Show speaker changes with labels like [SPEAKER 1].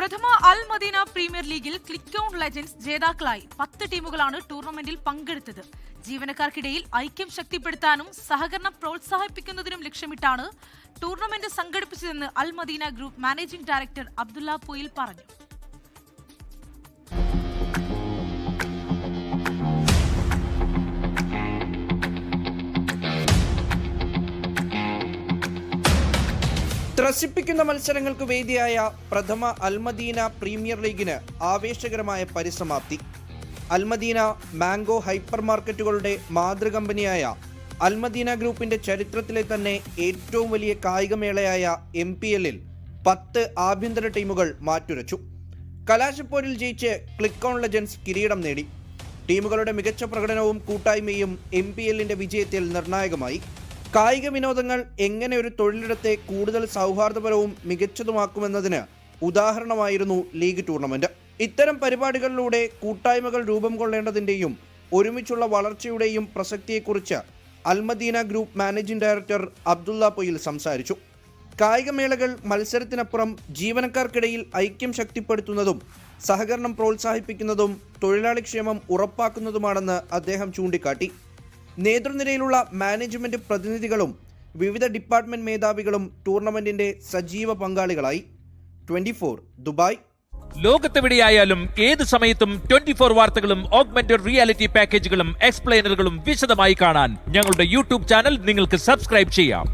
[SPEAKER 1] പ്രഥമ അൽ Medina premier ലീഗിൽ click on legends ജേതാക്കളായി 10 ടീമുകളാണ് ടൂർണമെന്റിൽ പങ്കെടുത്തത്. ജീവനക്കാർക്കിടയിൽ ഐക്യം ശക്തിപ്പെടുത്താനും സഹകരണം പ്രോത്സാഹിപ്പിക്കുന്നതിനും ലക്ഷ്യമിട്ടാണ് ടൂർണമെന്റ് സംഘടിപ്പിച്ചതെന്ന് Al Madina group managing director Abdulla Poyil പറഞ്ഞു.
[SPEAKER 2] ത്രസിപ്പിക്കുന്ന മത്സരങ്ങൾക്ക് വേദിയായ പ്രഥമ അൽമദീന പ്രീമിയർ ലീഗിന് ആവേശകരമായ പരിസമാപ്തി. അൽമദീന മാംഗോ ഹൈപ്പർ മാർക്കറ്റുകളുടെ മാതൃകമ്പനിയായ അൽമദീന ഗ്രൂപ്പിന്റെ ചരിത്രത്തിലെ തന്നെ ഏറ്റവും വലിയ കായികമേളയായ MPL-ൽ 10 ആഭ്യന്തര ടീമുകൾ മാറ്റുരച്ചു. കലാശപ്പോരിൽ ജയിച്ച് ക്ലിക്ക് ഓൺ ലെജൻഡ്സ് കിരീടം നേടി. ടീമുകളുടെ മികച്ച പ്രകടനവും കൂട്ടായ്മയും MPL-ന്റെ വിജയത്തിൽ നിർണായകമായി. കായിക വിനോദങ്ങൾ എങ്ങനെ ഒരു തൊഴിലിടത്തെ കൂടുതൽ സൗഹാർദ്ദപരവും മികച്ചതുമാക്കുമെന്നതിന് ഉദാഹരണമായിരുന്നു ലീഗ് ടൂർണമെന്റ്. ഇത്തരം പരിപാടികളിലൂടെ കൂട്ടായ്മകൾ രൂപം കൊള്ളേണ്ടതിന്റെയും ഒരുമിച്ചുള്ള വളർച്ചയുടെയും പ്രസക്തിയെക്കുറിച്ച് Al Madina group managing director Abdulla Poyil സംസാരിച്ചു. കായികമേളകൾ മത്സരത്തിനപ്പുറം ജീവനക്കാർക്കിടയിൽ ഐക്യം ശക്തിപ്പെടുത്തുന്നതും സഹകരണം പ്രോത്സാഹിപ്പിക്കുന്നതും തൊഴിലാളിക്ഷേമം ഉറപ്പാക്കുന്നതുമാണെന്ന് അദ്ദേഹം ചൂണ്ടിക്കാട്ടി. നേതൃനിരയിലുള്ള മാനേജ്മെന്റ് പ്രതിനിധികളും വിവിധ ഡിപ്പാർട്ട്മെന്റ് മേധാവികളും ടൂർണമെന്റിന്റെ സജീവ പങ്കാളികളായി. 24 ദുബായ്.
[SPEAKER 3] ലോകത്തെവിടെയായാലും ഏത് സമയത്തും 24 വാർത്തകളും ഓഗ്മെന്റഡ് റിയാലിറ്റി പാക്കേജുകളും എക്സ്പ്ലെയിനറുകളും വിശദമായി കാണാൻ ഞങ്ങളുടെ യൂട്യൂബ് ചാനൽ നിങ്ങൾക്ക് സബ്സ്ക്രൈബ് ചെയ്യാം.